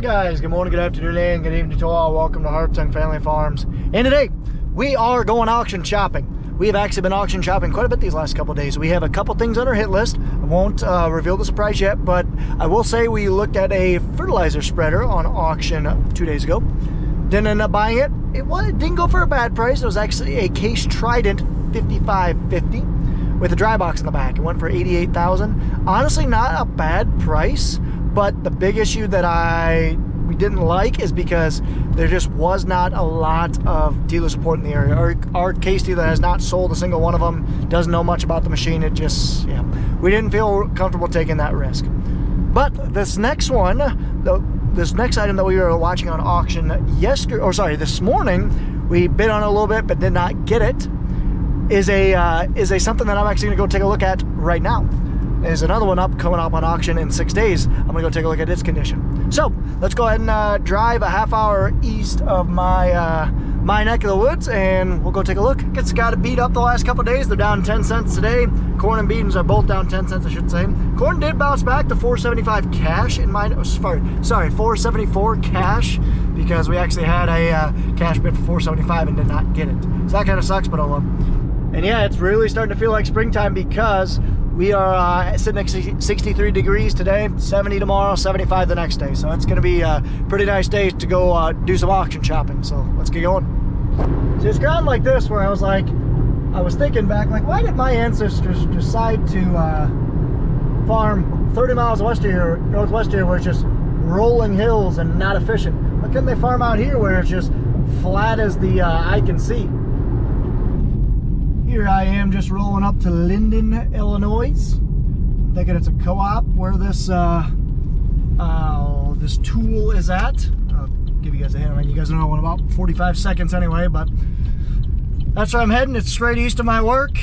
guys, good morning, good afternoon, and good evening to all. Welcome to Hartung Family Farms. And today we are going auction shopping. We have actually been auction shopping quite a bit these last couple of days. We have a couple things on our hit list. I won't reveal the surprise yet, but I will say we looked at a fertilizer spreader on auction 2 days ago. Didn't end up buying it. It didn't go for a bad price. It was actually a Case Trident 5550 with a dry box in the back. It went for $88,000. Honestly, not a bad price, but the big issue that we didn't like is because there just was not a lot of dealer support in the area. Our Case dealer has not sold a single one of them, doesn't know much about the machine. It just, yeah, we didn't feel comfortable taking that risk. But this next one, this next item that we were watching on auction this morning, we bid on it a little bit but did not get it, is a something that I'm actually gonna go take a look at right now. There's another one coming up on auction in 6 days. I'm gonna go take a look at its condition. So let's go ahead and drive a half hour east of my neck of the woods, and we'll go take a look. It's got it beat up the last couple of days. They're down 10 cents today. Corn and beans are both down 10 cents, I should say. Corn did bounce back to 475 cash in my, sorry, 474 cash, because we actually had a cash bid for 475 and did not get it. So that kind of sucks, but oh well. And yeah, it's really starting to feel like springtime because we are sitting at 63 degrees today, 70 tomorrow, 75 the next day. So it's going to be a pretty nice day to go do some auction shopping. So let's get going. So it's ground like this where I was thinking back, like, why did my ancestors decide to farm 30 miles west of here, northwest here, where it's just rolling hills and not efficient? Why couldn't they farm out here where it's just flat as the eye can see? Here I am just rolling up to Linden, Illinois. I'm thinking it's a co-op where this this tool is at. I'll give you guys a hint. I mean, you guys know in about 45 seconds anyway, but that's where I'm heading. It's straight east of my work,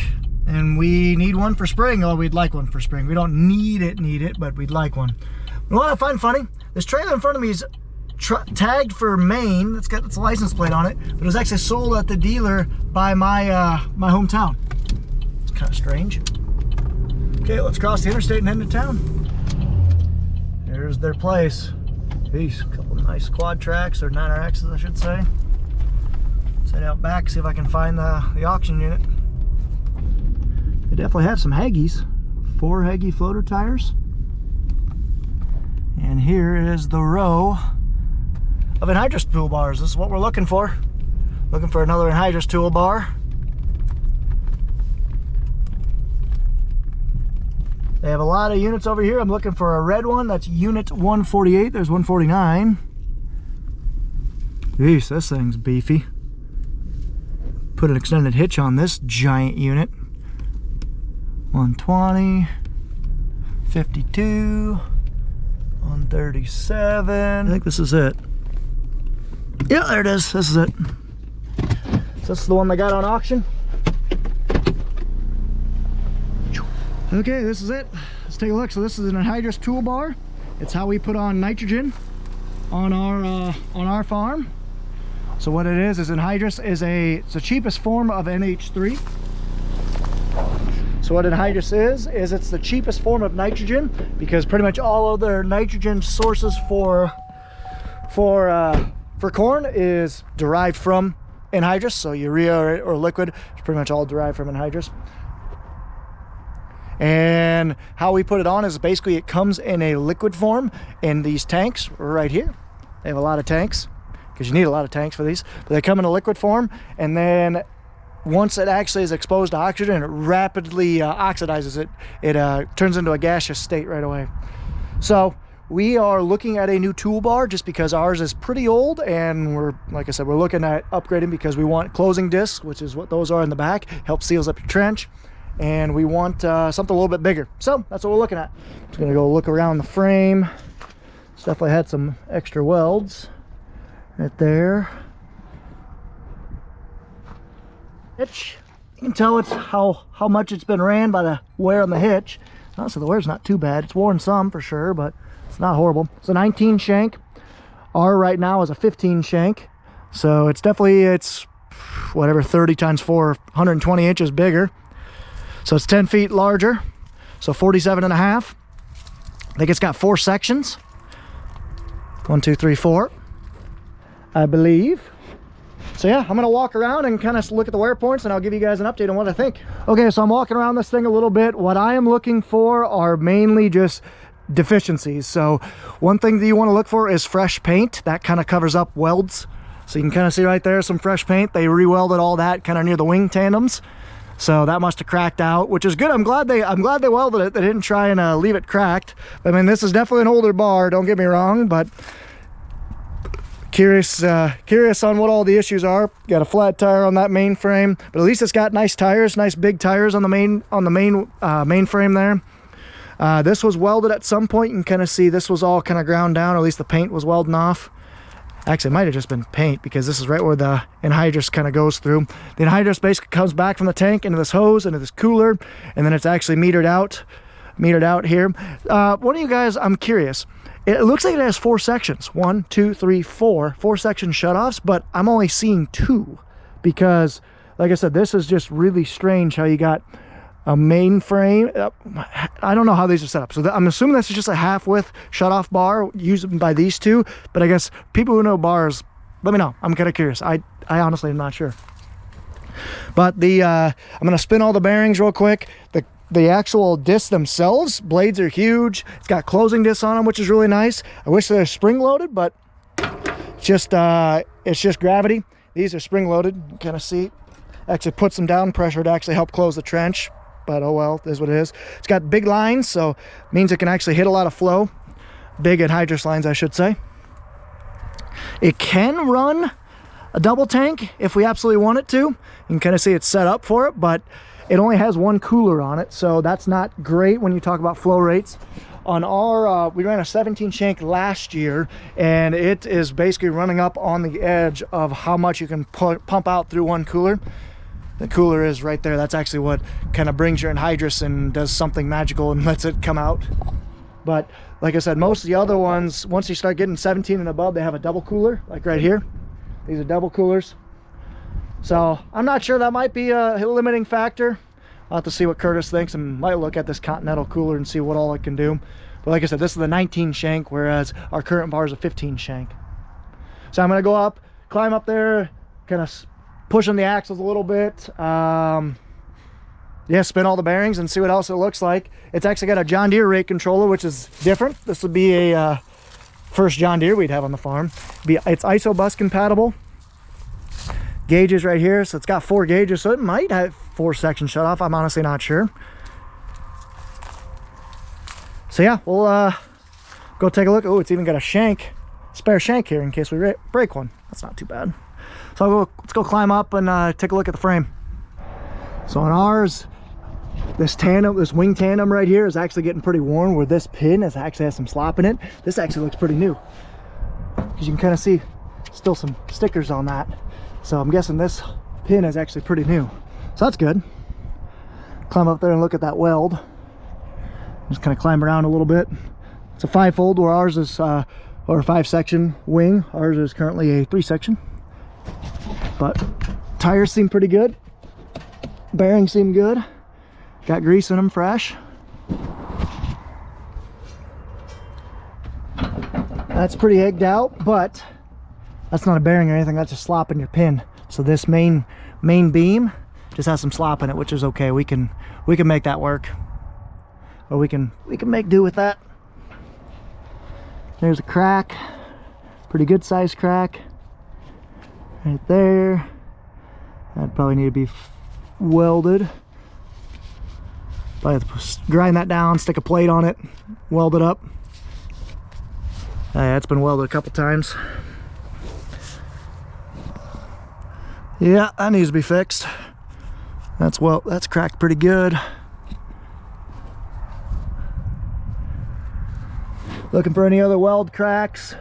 and we need one for spring. Oh, we'd like one for spring. We don't need it, but we'd like one. You know what I find funny? This trailer in front of me is tagged for Maine. It's got its license plate on it, but it was actually sold at the dealer by my my hometown. It's kind of strange. Okay, let's cross the interstate and head into town. Here's their place. Peace. A couple of nice quad tracks, or 9RXs I should say. Let's head out back, see if I can find the auction unit. They definitely have some Haggies. 4 Haggie floater tires. And here is the row of anhydrous toolbars. This is what we're looking for. Looking for another anhydrous toolbar. They have a lot of units over here. I'm looking for a red one. That's unit 148. There's 149. Jeez, this thing's beefy. Put an extended hitch on this giant unit. 120, 52, 137. I think this is it. Yeah, there it is. This is it. So this is the one they got on auction. Okay, this is it. Let's take a look. So this is an anhydrous toolbar. It's how we put on nitrogen on our farm. So what it is anhydrous is it's the cheapest form of NH3. So what anhydrous is it's the cheapest form of nitrogen, because pretty much all other nitrogen sources for corn is derived from anhydrous. So urea or liquid is pretty much all derived from anhydrous. And how we put it on is basically it comes in a liquid form in these tanks right here. They have a lot of tanks because you need a lot of tanks for these, but they come in a liquid form, and then once it actually is exposed to oxygen, it rapidly oxidizes it. It turns into a gaseous state right away. So we are looking at a new toolbar just because ours is pretty old, and like I said, we're looking at upgrading because we want closing discs, which is what those are in the back, help seals up your trench, and we want something a little bit bigger. So that's what we're looking at. Just gonna go look around the frame. It's definitely had some extra welds right there. You can tell it's how much it's been ran by the wear on the hitch. So the wear's not too bad. It's worn some for sure, but it's not horrible. It's a 19 shank. Our right now is a 15 shank. So it's whatever, 30 times 4, 120 inches bigger. So it's 10 feet larger. So 47 and a half. I think it's got 4 sections. 1, 2, 3, 4, I believe. So yeah, I'm gonna walk around and kind of look at the wear points, and I'll give you guys an update on what I think. Okay, so I'm walking around this thing a little bit. What I am looking for are mainly just deficiencies. So one thing that you want to look for is fresh paint. That kind of covers up welds. So you can kind of see right there some fresh paint. They re-welded all that kind of near the wing tandems. So that must have cracked out, which is good. I'm glad they welded it. They didn't try and leave it cracked. I mean, this is definitely an older bar, don't get me wrong, but curious on what all the issues are. Got a flat tire on that main frame, but at least it's got nice tires, nice big tires on the main frame there. This was welded at some point. You can kind of see this was all kind of ground down, or at least the paint was welding off. Actually, it might have just been paint, because this is right where the anhydrous kind of goes through. The anhydrous basically comes back from the tank into this hose, into this cooler, and then it's actually metered out here. One of you guys, I'm curious. It looks like it has 4 sections. 1, 2, 3, 4 section shutoffs, but I'm only seeing 2, because, like I said, this is just really strange how you got a main frame. I don't know how these are set up. So I'm assuming this is just a half-width shutoff bar used by these two, but I guess people who know bars, let me know. I'm kind of curious. I honestly am not sure. But I'm gonna spin all the bearings real quick. The actual discs themselves, blades are huge. It's got closing discs on them, which is really nice. I wish they're spring loaded, but it's just gravity. These are spring loaded. You kind of see, actually puts some down pressure to actually help close the trench. But oh well, is what it is. It's got big lines, so means it can actually hit a lot of flow. Big anhydrous lines, I should say. It can run a double tank if we absolutely want it to. You can kind of see it's set up for it, but it only has 1 cooler on it, so that's not great when you talk about flow rates. On our, we ran a 17 shank last year, and it is basically running up on the edge of how much you can pump out through 1 cooler. The cooler is right there. That's actually what kind of brings your anhydrous and does something magical and lets it come out. But like I said, most of the other ones, once you start getting 17 and above, they have a double cooler, like right here. These are double coolers. So I'm not sure, that might be a limiting factor. I'll have to see what Curtis thinks, and might look at this Continental cooler and see what all it can do. But like I said, this is the 19 shank, whereas our current bar is a 15 shank. So I'm gonna go up, climb up there, kind of pushing the axles a little bit. Yeah, spin all the bearings and see what else it looks like. It's actually got a John Deere rate controller, which is different. This would be a first John Deere we'd have on the farm. It's ISO bus compatible. Gauges right here, so it's got 4 gauges, so it might have 4 section shut off. I'm honestly not sure. So yeah, we'll go take a look. Oh, it's even got a spare shank here in case we break one. That's not too bad. So let's go climb up and take a look at the frame. So on ours, this wing tandem right here is actually getting pretty worn, where this pin actually has some slop in it. This actually looks pretty new, because you can kind of see still some stickers on that. So I'm guessing this pin is actually pretty new. So that's good. Climb up there and look at that weld. Just kind of climb around a little bit. It's a 5-fold, where ours is, or a 5-section wing. Ours is currently a 3-section. But tires seem pretty good. Bearings seem good. Got grease in them fresh. That's pretty egged out, but that's not a bearing or anything. That's just slop in your pin. So this main beam just has some slop in it, which is okay. We can make that work, or we can make do with that. There's a crack, pretty good sized crack right there. That'd probably need to be welded. Probably have to grind that down, stick a plate on it, weld it up. Yeah, it's been welded a couple times. Yeah, that needs to be fixed. That's cracked pretty good. Looking for any other weld cracks.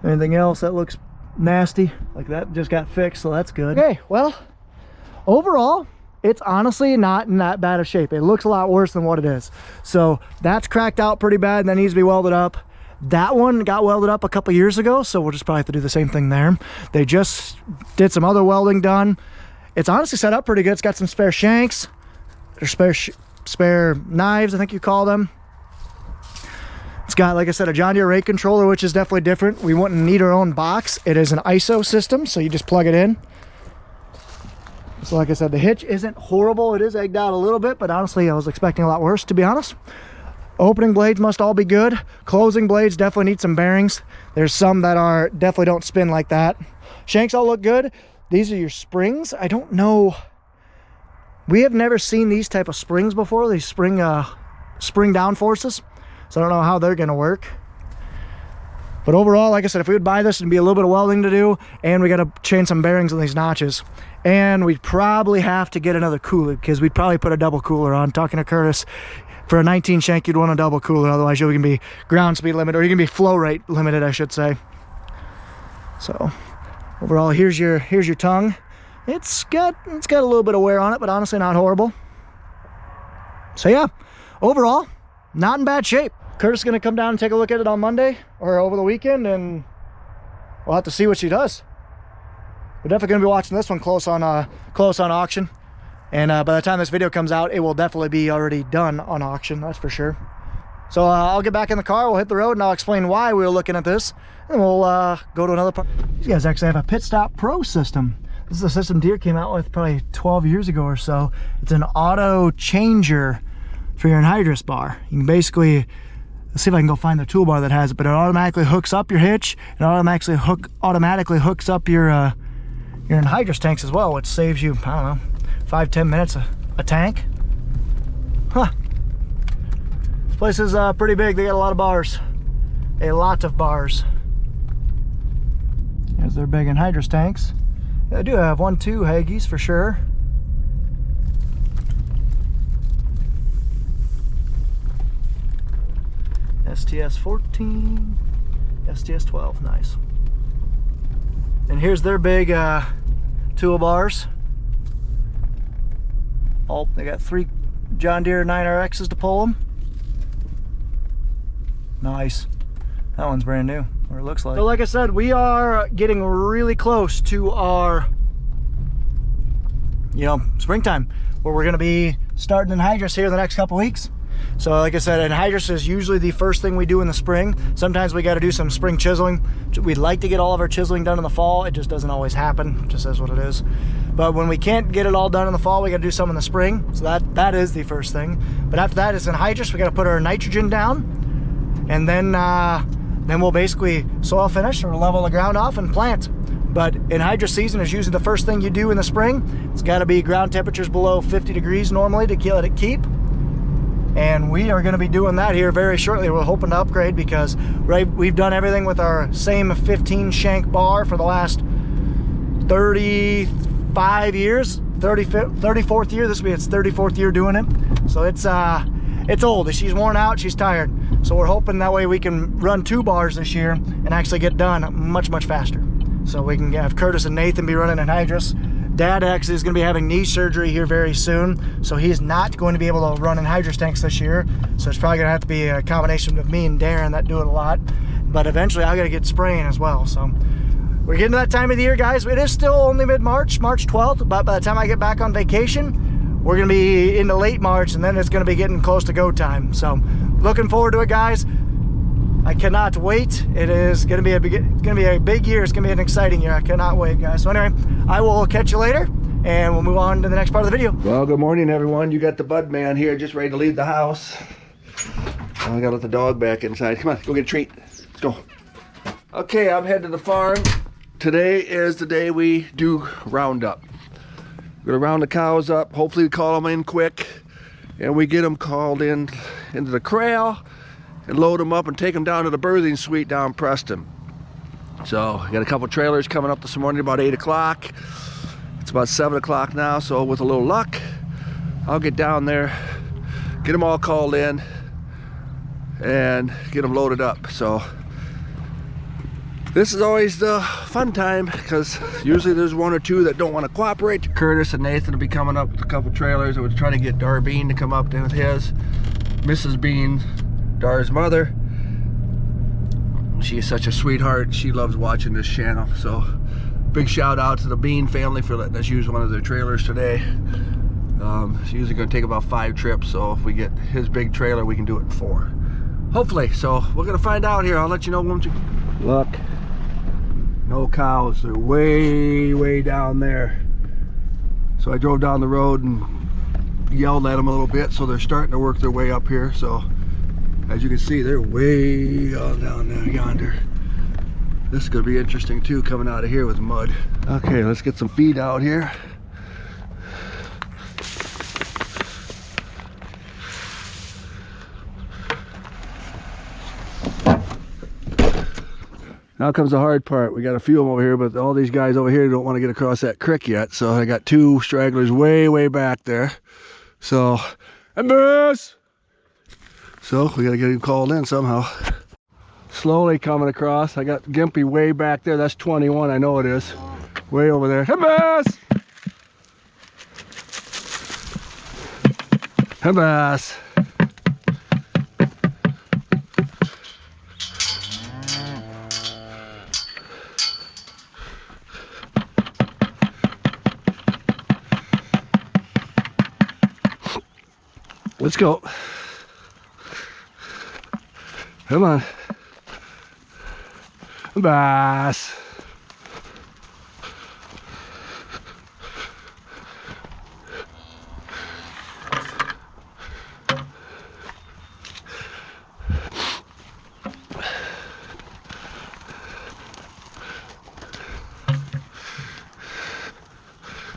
Anything else that looks nasty? Like that just got fixed, so that's good. Okay, well, overall, it's honestly not in that bad of shape. It looks a lot worse than what it is. So that's cracked out pretty bad, and that needs to be welded up. That one got welded up a couple years ago, so we'll just probably have to do the same thing there. They just did some other welding done. It's honestly set up pretty good. It's got some spare shanks, or spare knives, I think you call them. It's got, like I said, a John Deere rate controller, which is definitely different. We wouldn't need our own box. It is an ISO system, so you just plug it in. So like I said, the hitch isn't horrible. It is egged out a little bit, but honestly, I was expecting a lot worse, to be honest. Opening blades must all be good. Closing blades definitely need some bearings. There's some that are definitely don't spin like that. Shanks all look good. These are your springs. I don't know. We have never seen these type of springs before. These spring down forces. So I don't know how they're gonna work. But overall, like I said, if we would buy this, it'd be a little bit of welding to do, and we gotta change some bearings on these notches. And we'd probably have to get another cooler, because we'd probably put a double cooler on. Talking to Curtis, for a 19 shank, you'd want a double cooler, otherwise you're gonna be ground speed limited, or you're gonna be flow rate limited, I should say. So overall, here's your tongue. It's got a little bit of wear on it, but honestly not horrible. So yeah, overall, not in bad shape. Curtis is going to come down and take a look at it on Monday or over the weekend, and we'll have to see what she does. We're definitely going to be watching this one close on auction, and by the time this video comes out, it will definitely be already done on auction, that's for sure. So I'll get back in the car, we'll hit the road, and I'll explain why we were looking at this, and we'll go to another part. These guys actually have a Pit Stop Pro system. This is a system Deere came out with probably 12 years ago or so. It's an auto changer for your anhydrous bar. You can basically, let's see if I can go find the toolbar that has it, but it automatically hooks up your hitch, and automatically hooks up your anhydrous tanks as well, which saves you, I don't know, 5-10 minutes a tank. Huh. This place is pretty big. They got a lot of bars. A lot of bars. There's their big anhydrous tanks. They do have 1-2 Haggies for sure. STS 14, STS 12, nice. And here's their big toolbars. Oh, they got 3 John Deere 9RXs to pull them. Nice. That one's brand new, or it looks like. So like I said, we are getting really close to our, springtime, where we're gonna be starting anhydrous here the next couple weeks. So like I said, anhydrous is usually the first thing we do in the spring. Sometimes we got to do some spring chiseling. We'd like to get all of our chiseling done in the fall. It just doesn't always happen. It just is what it is. But when we can't get it all done in the fall, we got to do some in the spring. So that is the first thing. But after that is anhydrous. We got to put our nitrogen down, and then we'll basically soil finish or level the ground off and plant. But anhydrous season is usually the first thing you do in the spring. It's got to be ground temperatures below 50 degrees normally to let it keep. And we are going to be doing that here very shortly. We're hoping to upgrade because we've done everything with our same 15 shank bar for the last 35 years, 34th year. This will be its 34th year doing it. So it's old. She's worn out, she's tired. So we're hoping that way we can run 2 bars this year and actually get done much, much faster. So we can have Curtis and Nathan be running anhydrous. Dad actually is going to be having knee surgery here very soon, so he's not going to be able to run anhydrous tanks this year. So it's probably going to have to be a combination of me and Darren that do it a lot. But eventually I got to get spraying as well. So we're getting to that time of the year, guys. It is still only mid-March, March 12th, but by the time I get back on vacation, we're going to be into late March, and then it's going to be getting close to go time. So looking forward to it, guys. I cannot wait. It is going to be a big year. It's going to be an exciting year. I cannot wait, guys. So anyway, I will catch you later, and we'll move on to the next part of the video. Well, good morning, everyone. You got the Bud Man here, just ready to leave the house. I gotta let the dog back inside. Come on, go get a treat. Let's go. Okay, I'm heading to the farm. Today is the day we do roundup. We're gonna round the cows up. Hopefully, we call them in quick, and we get them called in into the corral and load them up and take them down to the birthing suite down in Preston. So I got a couple trailers coming up this morning about 8 o'clock. It's about 7 o'clock now, so with a little luck, I'll get down there, get them all called in, and get them loaded up. So this is always the fun time because usually there's 1 or 2 that don't want to cooperate. Curtis and Nathan will be coming up with a couple trailers. I was trying to get Dar Bean to come up there with his. Mrs. Bean, Dar's mother, she is such a sweetheart. She loves watching this channel. So big shout out to the Bean family for letting us use one of their trailers today. It's usually going to take about 5 trips, so if we get his big trailer, we can do it in 4. Hopefully. So we're gonna find out here. I'll let you know once we... Look, no cows. They're way down there. So I drove down the road and yelled at them a little bit, so they're starting to work their way up here. So as you can see, they're way on down there yonder. This is gonna be interesting too, coming out of here with mud. Okay, let's get some feed out here. Now comes the hard part. We got a few of them over here, but all these guys over here don't want to get across that creek yet. So I got two stragglers way back there. So, and boss! So we gotta get him called in somehow. Slowly coming across. I got Gimpy way back there. That's 21, I know it is. Way over there. Hey, boss! Hey, boss! Let's go. Come on. Bass.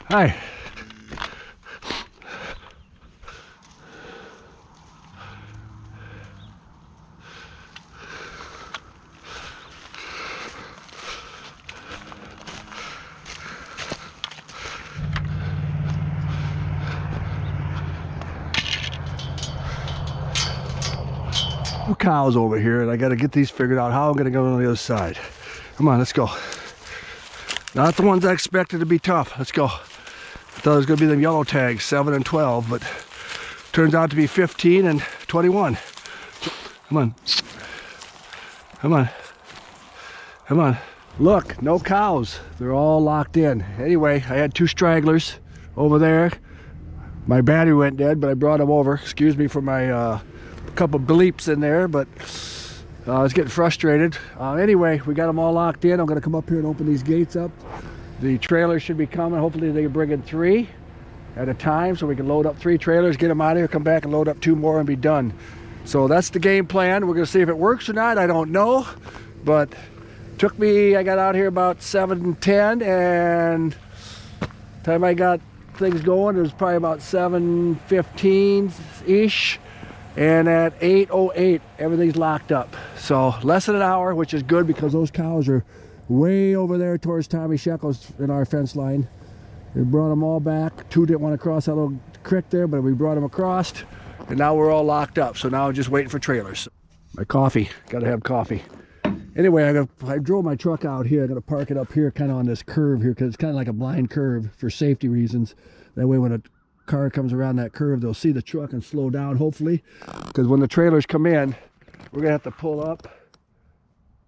Hi. Cows over here, and I got to get these figured out how I'm going to go on the other side. Come on, let's go. Not the ones I expected to be tough. Let's go. I thought it was going to be them yellow tags, 7 and 12, but turns out to be 15 and 21. Come on. Come on. Come on. Look, no cows. They're all locked in. Anyway, I had two stragglers over there. My battery went dead, but I brought them over. Excuse me for my couple bleeps in there, but I was getting frustrated. Anyway, we got them all locked in. I'm going to come up here and open these gates up. The trailer should be coming. Hopefully they can bring in 3 at a time so we can load up 3 trailers, get them out of here, come back and load up 2 more and be done. So that's the game plan. We're going to see if it works or not. I don't know, but took me, I got out here about 7:10, and time I got things going, it was probably about 7:15-ish. And at 8:08, everything's locked up. So less than an hour, which is good because those cows are way over there towards Tommy Shekels in our fence line. We brought them all back. 2 didn't want to cross that little creek there, but we brought them across. And now we're all locked up. So now I'm just waiting for trailers. My coffee, gotta have coffee. Anyway, I drove my truck out here. I'm gonna park it up here kind of on this curve here because it's kind of like a blind curve for safety reasons. That way when a car comes around that curve, they'll see the truck and slow down, hopefully, because when the trailers come in, we're gonna have to pull up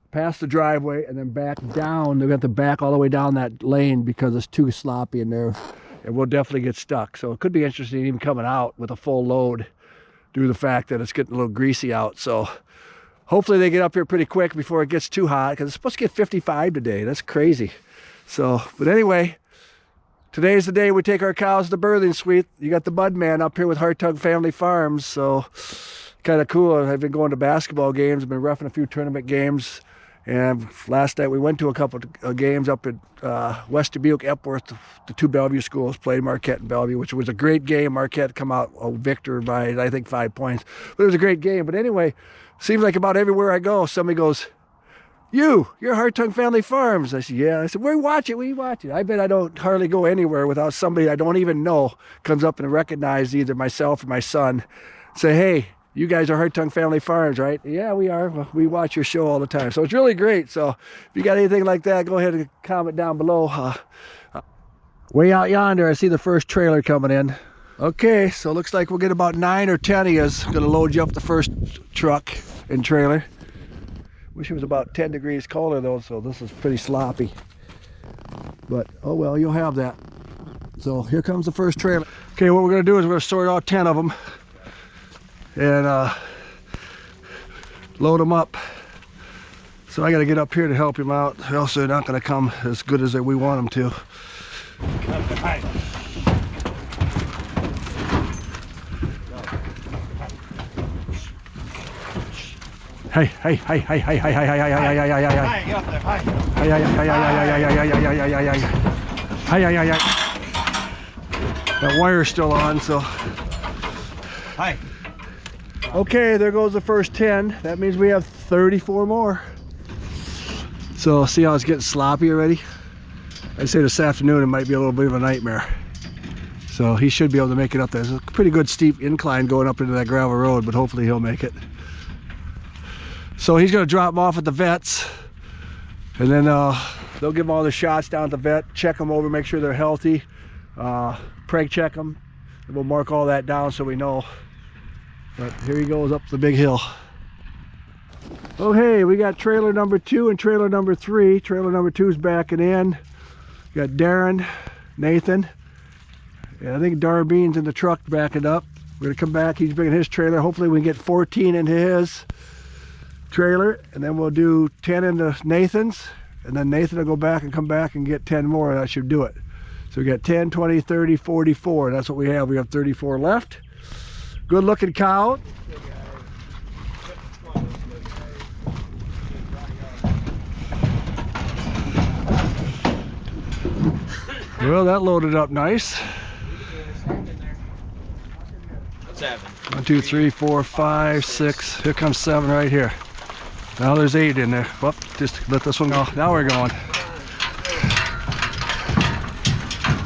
past the driveway and then back down. They're gonna have to back all the way down that lane because it's too sloppy in there, and we'll definitely get stuck. So it could be interesting even coming out with a full load due to the fact that it's getting a little greasy out. So hopefully they get up here pretty quick before it gets too hot, because it's supposed to get 55 today. That's crazy. So, but anyway, today's the day we take our cows to the birthing suite. You got the Bud Man up here with Hartung Family Farms, so kind of cool. I've been going to basketball games, I've been roughing a few tournament games, and last night we went to a couple of games up at West Dubuque, Epworth. The 2 Bellevue schools played, Marquette and Bellevue, which was a great game. Marquette come out a victor by, I think, 5 points. But it was a great game. But anyway, seems like about everywhere I go, somebody goes, you're Hartung Family Farms. I said, yeah. I said, we watch it. I bet I don't hardly go anywhere without somebody I don't even know comes up and recognize either myself or my son. Say, hey, you guys are Hartung Family Farms, right? Yeah, we are. Well, we watch your show all the time. So it's really great. So if you got anything like that, go ahead and comment down below. Way out yonder, I see the first trailer coming in. Okay, so it looks like we'll get about 9 or 10 of you. Going to load you up the first truck and trailer. Wish it was about 10 degrees colder though, so this is pretty sloppy. But, oh well, you'll have that. So here comes the first trailer. Okay, what we're going to do is we're going to sort out 10 of them. And load them up. So I got to get up here to help him out, or else they're not going to come as good as we want them to. Hey, hey, hey, hey, hey, hey, hey, hey, hey, hey, hey, hey, hey, hey. Get up there. Hi. Hey, hey, hey, hey, hey, hey, hey, hey, hey, hey, hey, hey. Hey, hey, hey, hey. That wire's still on, so. Hi. Okay, there goes the first 10. That means we have 34 more. So see how it's getting sloppy already? I'd say this afternoon it might be a little bit of a nightmare. So he should be able to make it up there. There's a pretty good steep incline going up into that gravel road, but hopefully he'll make it. So he's gonna drop them off at the vets, and then they'll give them all the shots down at the vet, check them over, make sure they're healthy, preg check them, and we'll mark all that down so we know. But here he goes up the big hill. Okay, we got trailer number 2 and trailer number 3. Trailer number 2 is backing in. Got Darren, Nathan, and I think Darbene's in the truck backing up. We're gonna come back, he's bringing his trailer. Hopefully we can get 14 into his trailer, and then we'll do 10 into Nathan's, and then Nathan will go back and come back and get 10 more, and that should do it. So we got 10, 20, 30, 44. That's what we have. We have 34 left. Good looking cow. Well, that loaded up nice. What's happening? 1, 2, 3, 4, 5, 6. Here comes 7 right here. Now there's 8 in there. Whoop, just let this one go. Now we're going.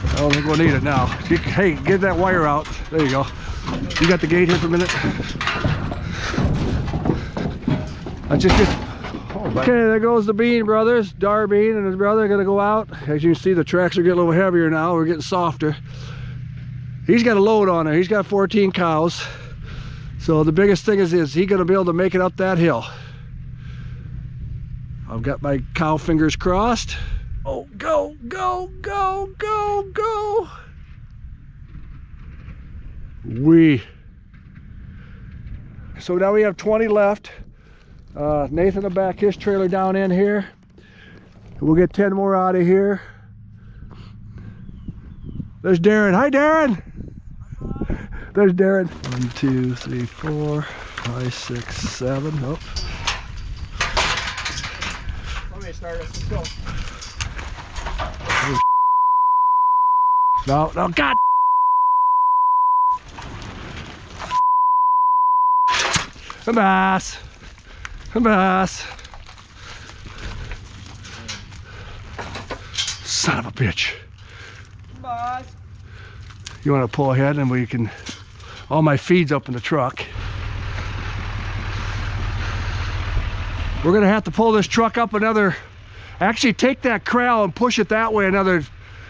I don't think we'll need it now. Hey, get that wire out. There you go. You got the gate here for a minute? I just get. Okay, there goes the Bean brothers. Darbean and his brother are gonna go out. As you can see, the tracks are getting a little heavier now. We're getting softer. He's got a load on there. He's got 14 cows. So the biggest thing is he gonna be able to make it up that hill? I've got my cow fingers crossed. Oh, go, go, go, go, go. So now we have 20 left. Nathan will back his trailer down in here. We'll get 10 more out of here. There's Darren. Hi, Darren. There's Darren. 1, 2, 3, 4, 5, 6, 7. Oh. Let me start us. Let's go. No, no, God. Come bass. Come bass. Son of a bitch. Boss. You want to pull ahead and we can, all my feed's up in the truck. We're gonna have to pull this truck up another, actually take that corral and push it that way another,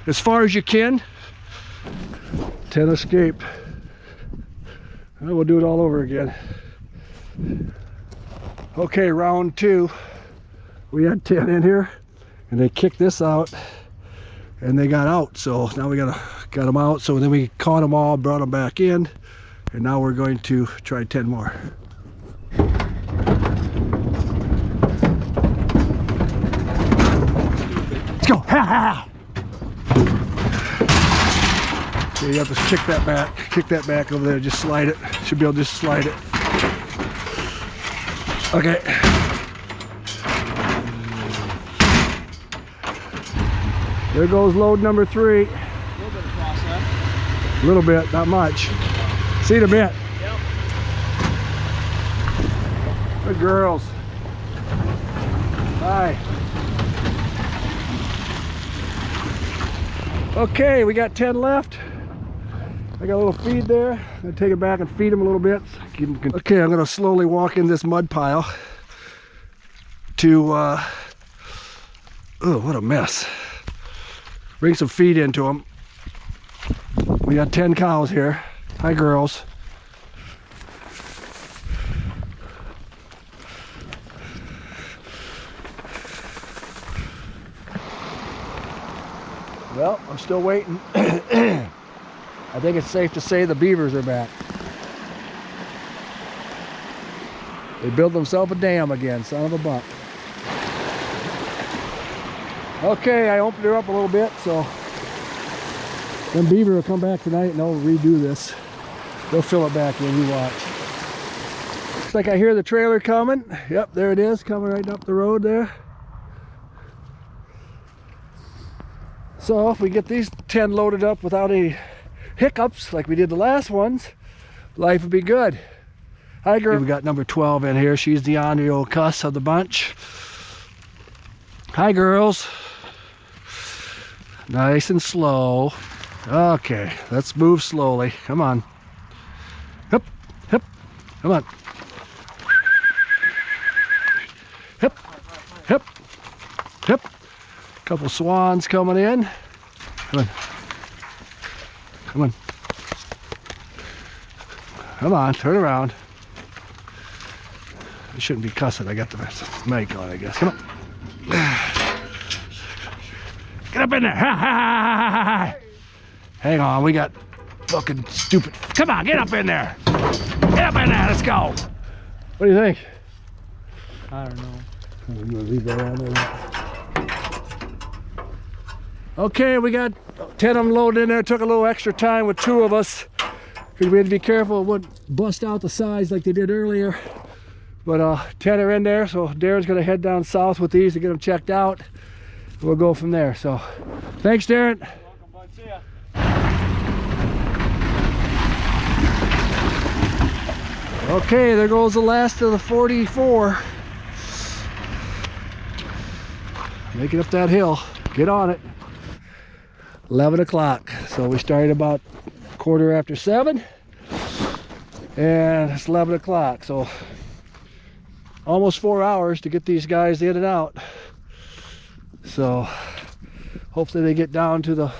as far as you can. 10 escape. And we'll do it all over again. Okay, round 2. We had 10 in here and they kicked this out and they got out. So now we got them out. So then we caught them all, brought them back in, and now we're going to try 10 more. Let's go. Ha ha. So you have to kick that back over there, just slide it. Should be able to just slide it. Okay. There goes load number 3. A little bit of process. A little bit, not much. See you in a bit. Yep. Good girls. Hi. Okay, we got 10 left. I got a little feed there. I'm gonna take it back and feed them a little bit. Okay, I'm gonna slowly walk in this mud pile to, oh, what a mess. Bring some feed into them. We got 10 cows here. Hi, girls. Well, I'm still waiting. I think it's safe to say the beavers are back. They built themselves a dam again, son of a buck. Okay, I opened her up a little bit, so then beaver will come back tonight and they'll redo this. They'll fill it back in, you watch. Looks like I hear the trailer coming. Yep, there it is, coming right up the road there. So if we get these 10 loaded up without any hiccups like we did the last ones, life would be good. Hi, girl. We got number 12 in here. She's the ornery old cuss of the bunch. Hi, girls. Nice and slow. Okay, let's move slowly. Come on. Hip, hip. Come on. Hip, hip, hip. Couple swans coming in. Come on. Come on. Come on, turn around. I shouldn't be cussing. I got the mic on, I guess. Come on. Get up in there. Hang on, we got fucking stupid. Come on, get up in there. Get up in there, let's go. What do you think? I don't know. I'm gonna leave that on there. Okay, we got 10 of them loaded in there. Took a little extra time with 2 of us because we had to be careful it wouldn't bust out the sides like they did earlier. But 10 are in there, so Darren's gonna head down south with these to get them checked out. We'll go from there. So thanks, Darren. Welcome, bud. See ya. Okay, there goes the last of the 44. Make it up that hill. Get on it. 11 o'clock. So we started about 7:15. And it's 11 o'clock. So almost 4 hours to get these guys in and out. So hopefully they get down to the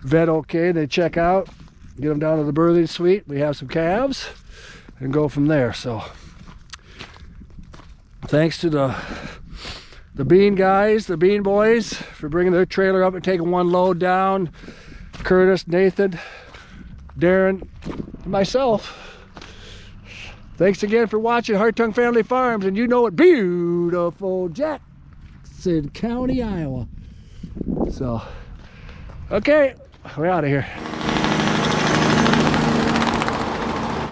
vet okay. They check out, get them down to the birthing suite. We have some calves and go from there. So thanks to the bean guys, the bean boys, for bringing their trailer up and taking 1 load down. Curtis, Nathan, Darren, and myself. Thanks again for watching Hartung Family Farms, and you know it, beautiful Jackson County, Iowa. So, okay, we're out of here.